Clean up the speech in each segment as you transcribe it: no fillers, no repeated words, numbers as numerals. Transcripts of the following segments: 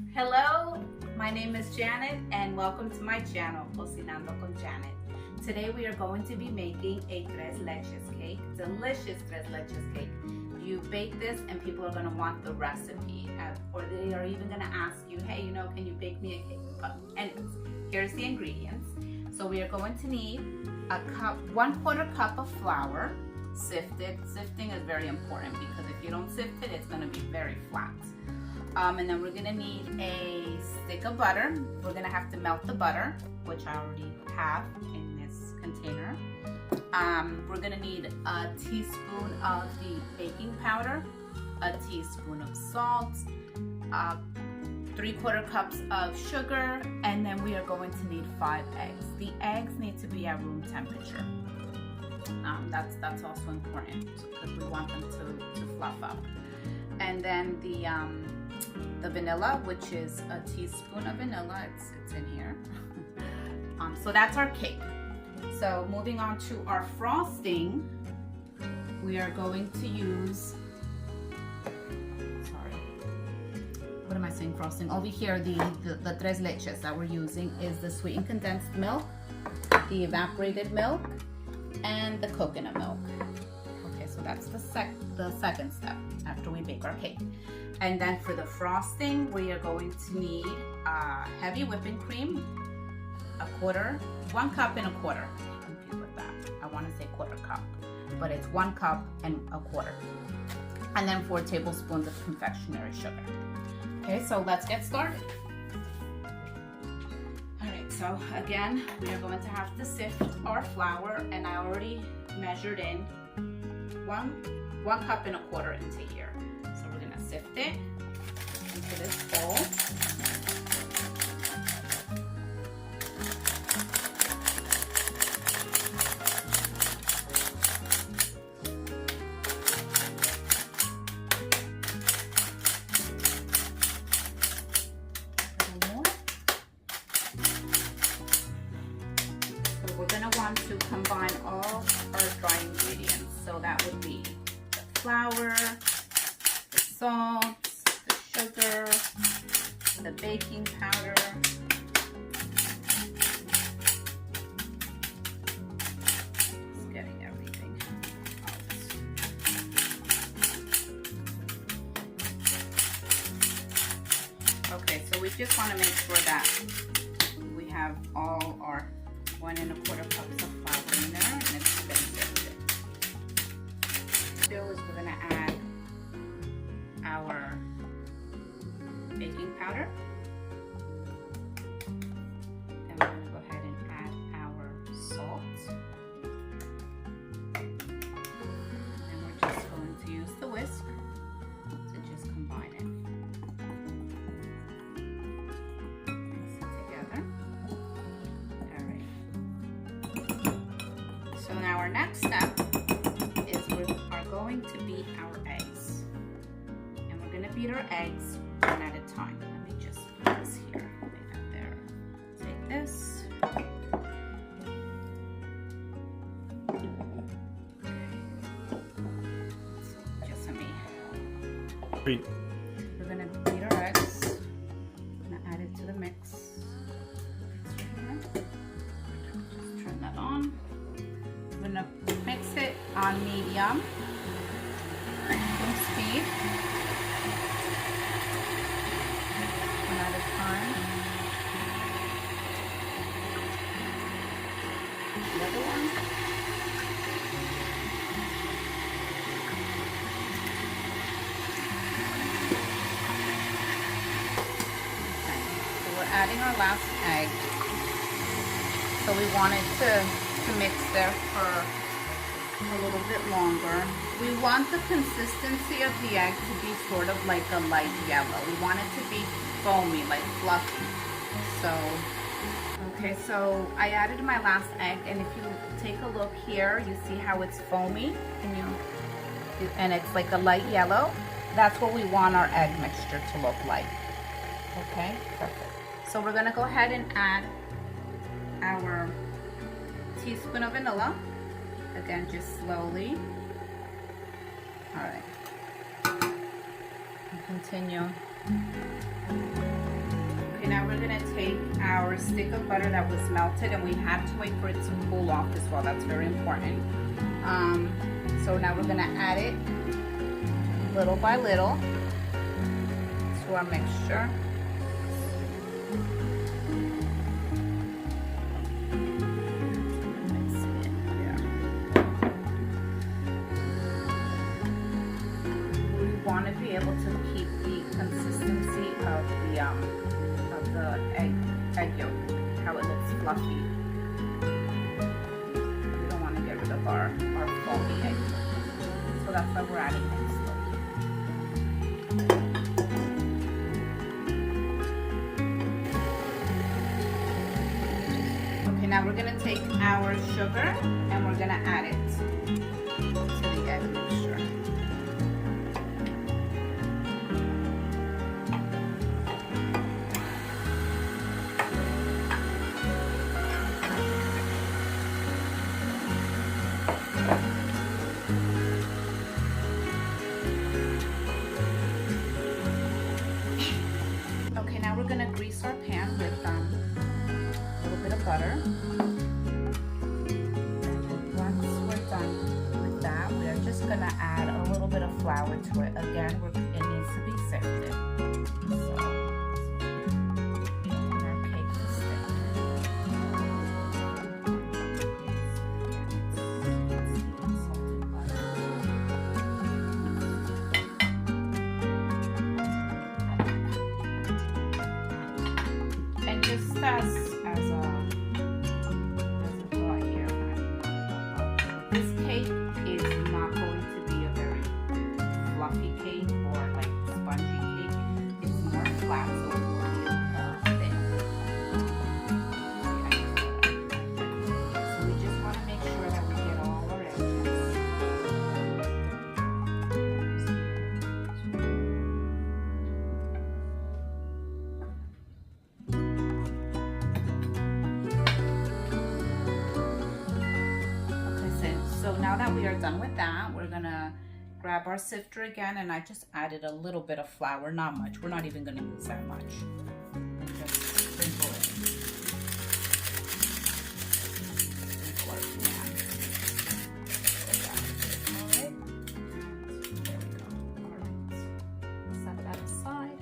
Hello, my name is Janet and welcome to my channel, Cocinando con Janet. Today we are going to be making a tres leches cake, delicious tres leches cake. You bake this and people are going to want the recipe, or they are even going to ask you, hey, can you bake me a cake? Anyways, here's the ingredients. So we are going to need a cup, 1/4 cup of flour, sifted. Sifting is very important because if you don't sift it, it's going to be very flat. And then we're gonna need a stick of butter. We're gonna have to melt the butter, which I already have in this container. We're gonna need a teaspoon of the baking powder, a teaspoon of salt, 3/4 cups of sugar, and then we are going to need 5 eggs. The eggs need to be at room temperature. That's also important because we want them to fluff up. And then the vanilla, which is a teaspoon of vanilla, it's in here. So that's our cake. So moving on to our frosting, we are going to use, what am I saying frosting? Over here, the tres leches that we're using is the sweetened condensed milk, the evaporated milk, and the coconut milk. Okay, so that's the second step after we bake our cake. And then for the frosting, we are going to need heavy whipping cream, 1 cup and a quarter. I'm confused with that. I want to say 1/4 cup, but it's 1 cup and a quarter. And then 4 tablespoons of confectionery sugar. Okay, so let's get started. All right, so again, we are going to have to sift our flour, and I already measured in 1 cup and a quarter into here. Sift it into this bowl. A little more. So we're going to want to combine all our dry ingredients. So that would be the flour, salt, the sugar, the baking powder, just getting everything out. Okay, so we just want to make sure that we have all our 1 1/4 cups of flour in there, and it's been sifted. Still, we're going to add our baking powder. Then we're going to go ahead and add our salt. And we're just going to use the whisk to just combine it. Mix it together. Alright. So now our next step is we are going to beat our eggs. Beat our eggs 1 at a time. Let me just put this here. Lay that there. Take this. Okay. Just for me. Beat. We're gonna beat our eggs. I'm gonna add it to the mix. Just turn that on. I'm gonna mix it on medium speed. At a time. The other one. Okay. So we're adding our last egg. So we wanted to mix there for a little bit longer. We want the consistency of the egg to be sort of like a light yellow. We want it to be foamy, like fluffy. So, okay, so I added my last egg, and if you take a look here, you see how it's foamy, and it's like a light yellow. That's what we want our egg mixture to look like. Okay, perfect. So we're gonna go ahead and add our teaspoon of vanilla. Again, just slowly. All right. And continue. we're gonna take our stick of butter that was melted, and we had to wait for it to cool off as well. That's very important. So now we're gonna add it little by little to our mixture. Want to be able to keep the consistency of the egg yolk, how it looks fluffy. We don't want to get rid of our foamy egg yolk, so that's why we're adding it slowly. Okay, now we're gonna take our sugar and we're gonna add it to the egg mixture. Okay, now we're gonna grease our pan with a little bit of butter. And once we're done with that, we are just gonna add a little bit of flour to it. Again, it needs to be sifted. So, our cake is and just as a thought here, this cake is not going to be a very fluffy cake or like spongy cake. It's more flat, so it will be thin. So we just want to make sure that we get all our edges. So now that we are done with that, we're gonna grab our sifter again, and I just added a little bit of flour, not much. We're not even gonna use that much. Just sprinkle it. Sprinkle our pan. All right. There we go. All right. Set that aside.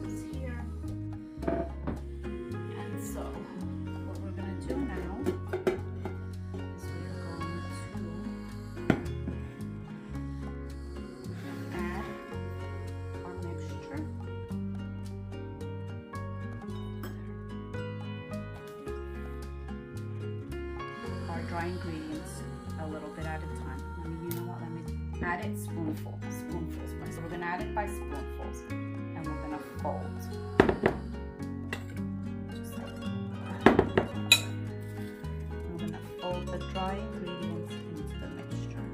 This here. And so what we're gonna do now dry ingredients a little bit at a time. You know what? Let me add it spoonful. So we're gonna add it by spoonfuls, and we're gonna fold. Just like that. We're gonna fold the dry ingredients into the mixture.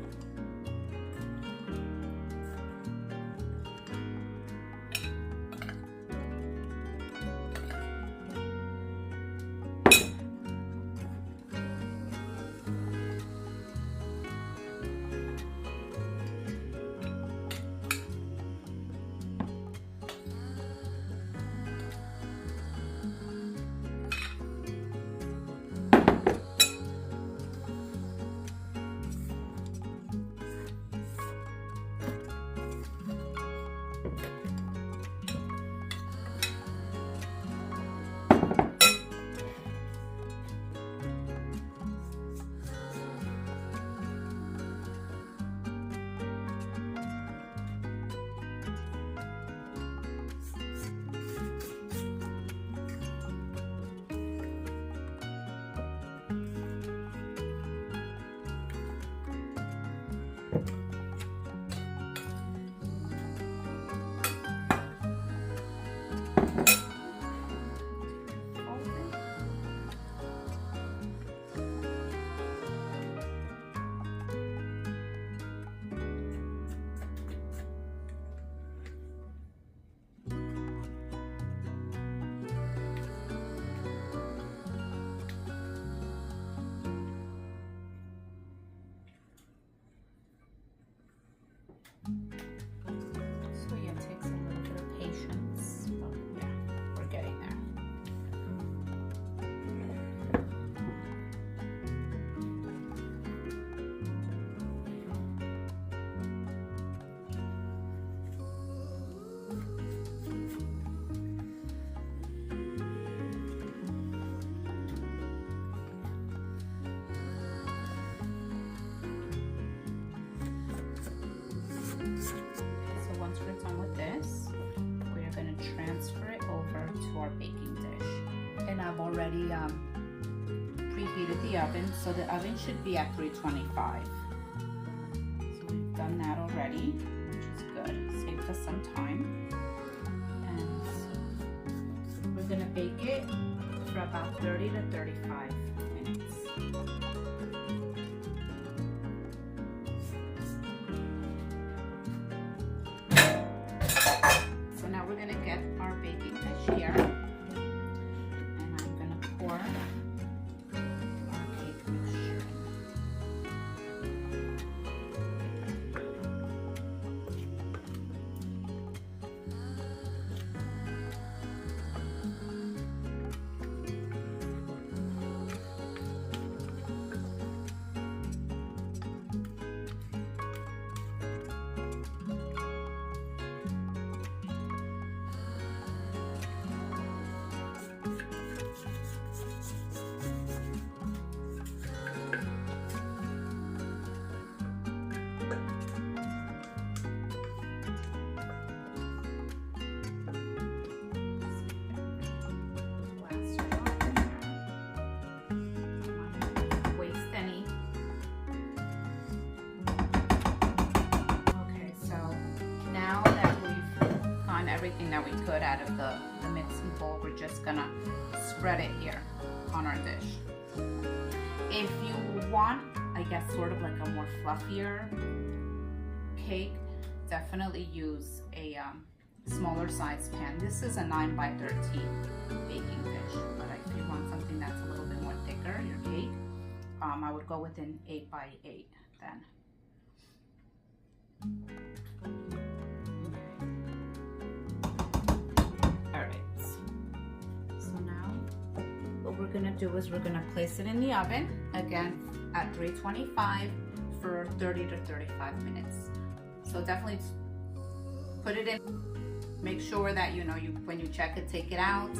this, we're going to transfer it over to our baking dish. And I've already preheated the oven, so the oven should be at 325. So we've done that already, which is good. Saved us some time. And we're going to bake it for about 30 to 35 minutes. So now we're going to get our baking dish here, and I'm going to pour our cake mixture in. Everything that we could out of the mixing bowl, we're just gonna spread it here on our dish. If you want, I guess, sort of like a more fluffier cake, definitely use a smaller size pan. This is a 9 by 13 baking dish, but if you want something that's a little bit more thicker, your cake, I would go with an 8 by 8 then. What we're gonna do is we're gonna place it in the oven again at 325 for 30 to 35 minutes. So definitely put it in. Make sure that when you check it, take it out.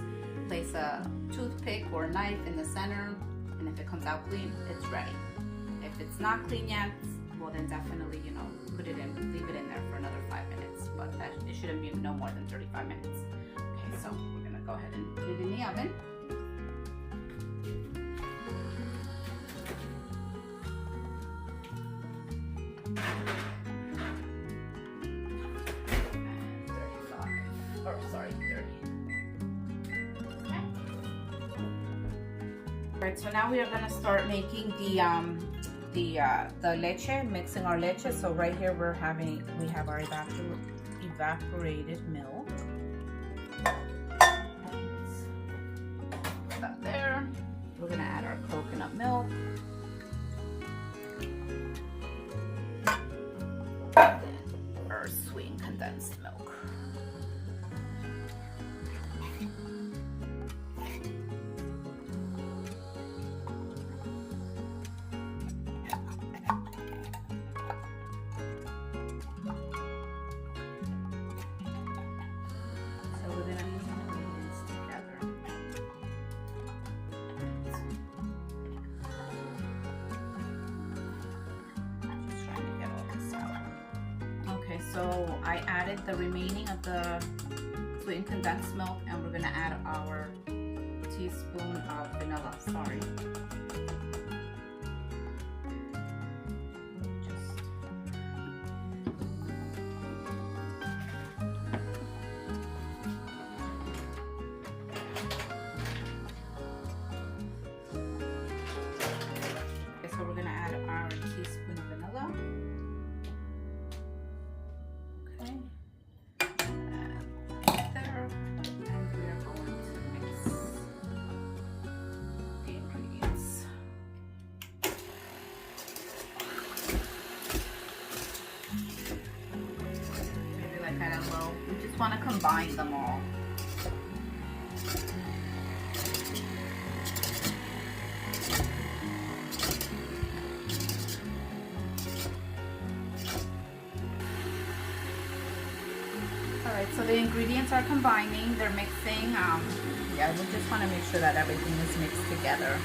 Place a toothpick or a knife in the center, and if it comes out clean, it's ready. If it's not clean yet, well then definitely put it in, leave it in there for another 5 minutes. But it shouldn't be no more than 35 minutes. Okay, so we're gonna go ahead and put it in the oven. Right, so now we are going to start making the leche, mixing our leche. So right here we have our evaporated milk. Put that there. We're going to add our coconut milk. And then our sweet and condensed milk. So I added the remaining of the sweet and condensed milk, and we're gonna add our teaspoon of vanilla. Sorry. Okay, so we're gonna add our teaspoon of vanilla. We just want to combine them all. Alright, so the ingredients are combining, they're mixing. Yeah, we just want to make sure that everything is mixed together.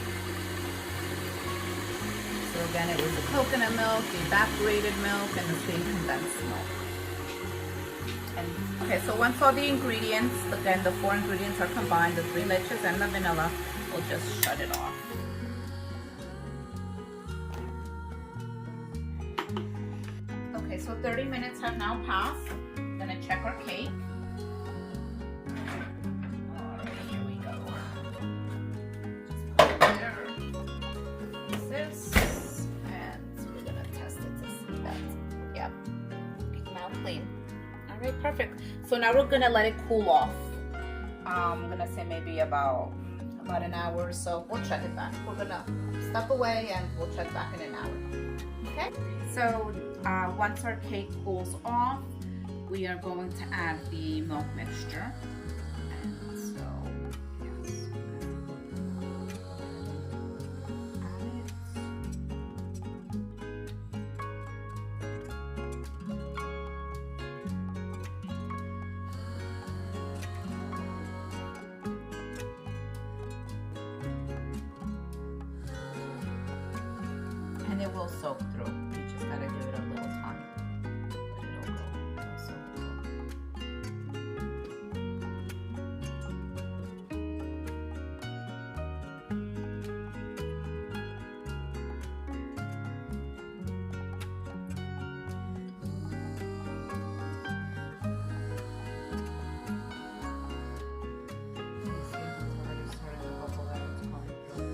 So again, it was the coconut milk, the evaporated milk, and the sweet condensed milk. Okay, so once all the ingredients, again the 4 ingredients are combined, the 3 leches and the vanilla, we'll just shut it off. Okay, so 30 minutes have now passed. I'm gonna check our cake. Alright, here we go. Just put it there. This, and we're gonna test it to see that. Yep, now clean. Alright, perfect. So now we're gonna let it cool off. I'm gonna say maybe about an hour or so. We'll check it back. We're gonna step away and we'll check back in an hour. Okay? So once our cake cools off, we are going to add the milk mixture. And so, yes. And it will soak through. You just gotta give it a little time. But it'll go. It'll soak through. You see, it's already starting to bubble out. It's going through.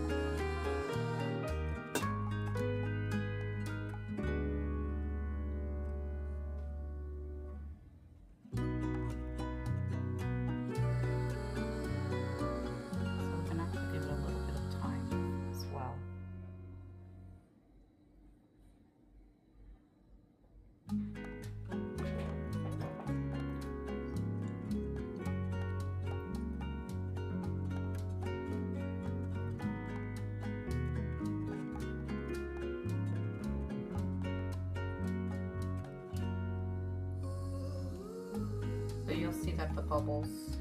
So you'll see that the bubbles,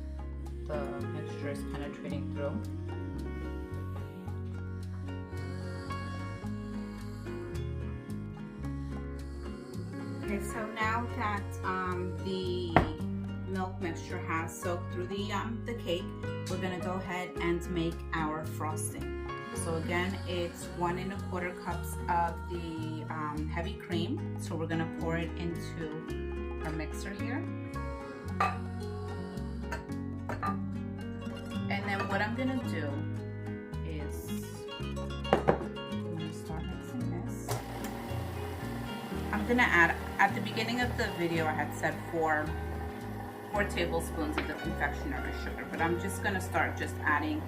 the mixture is penetrating through. Okay, so now that the milk mixture has soaked through the cake, we're gonna go ahead and make our frosting. So again, it's 1 1/4 cups of the heavy cream. So we're gonna pour it into our mixer here. And then what I'm gonna do is I'm gonna start mixing this. I'm gonna add, at the beginning of the video I had said 4 tablespoons of the confectionery sugar, but I'm just gonna start just adding,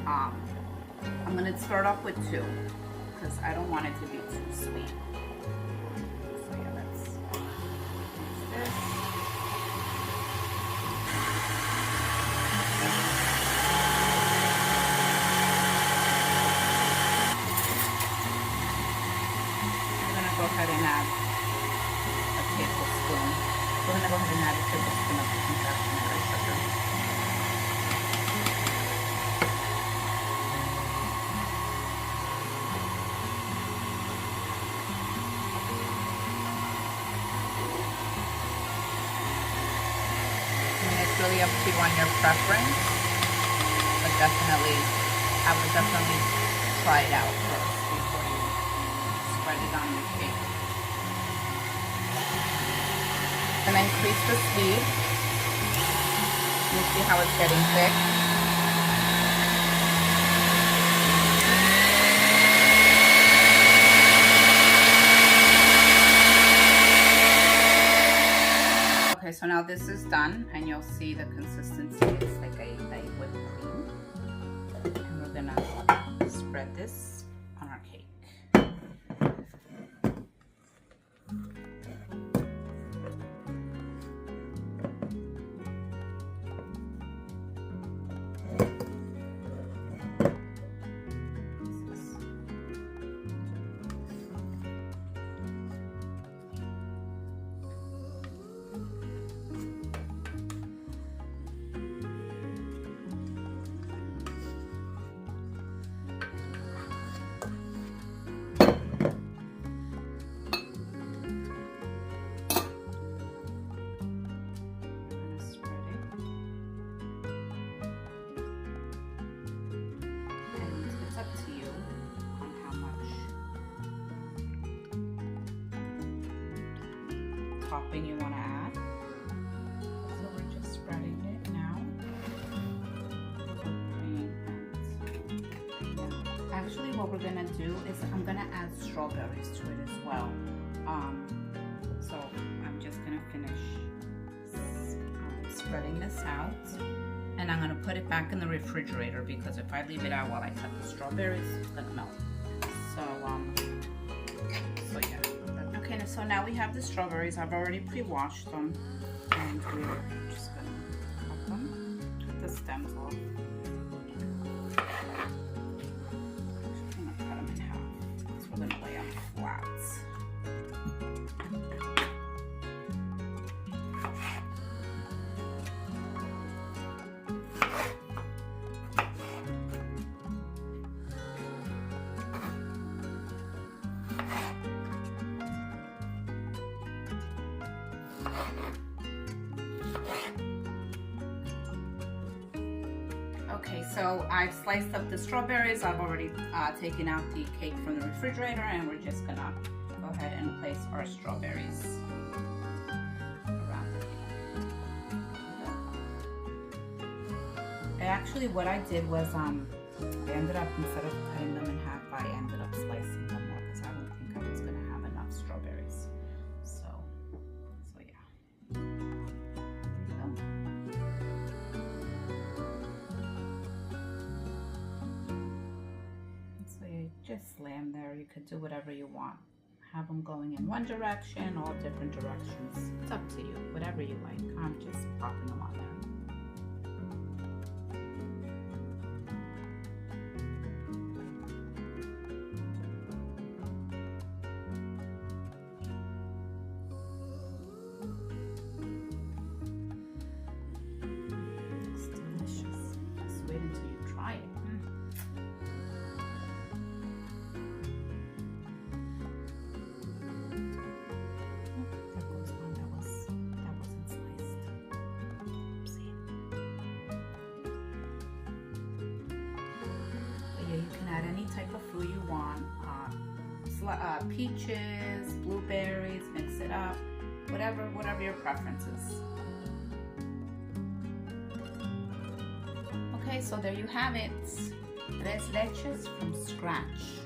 I'm gonna start off with 2 because I don't want it to be too sweet. So yeah, let's mix this. Go ahead and add a tablespoon. We're going to go ahead and add a tablespoon of the confectionery sugar. And it's really up to you on your preference, but definitely, I would definitely try it out first before you spread it on your cake. And then increase the speed. You see how it's getting thick. Okay, so now this is done, and you'll see the consistency. It's like a whipped cream. And we're gonna spread this on our cake. topping you want to add. So we're just spreading it now. Actually, what we're gonna do is I'm gonna add strawberries to it as well. So I'm just gonna finish spreading this out, and I'm gonna put it back in the refrigerator because if I leave it out while I cut the strawberries, it's gonna melt. So yeah. Okay, so now we have the strawberries. I've already pre-washed them, and we're just gonna cut them, cut the stems off. I'm gonna cut them in half because we're gonna lay them flat. Okay, so I've sliced up the strawberries. I've already taken out the cake from the refrigerator, and we're just gonna go ahead and place our strawberries around it. Actually, what I did was I ended up, instead of cutting them in half, I ended up slicing them more because I don't think I was gonna have enough strawberries. So yeah. Just slam there. You could do whatever you want. Have them going in one direction, all different directions. It's up to you, whatever you like. I'm just popping them on there. It's delicious. Just wait until you try it. Add any type of fruit you want, peaches, blueberries, mix it up, whatever your preference is. Okay, so there you have it. Tres leches from scratch.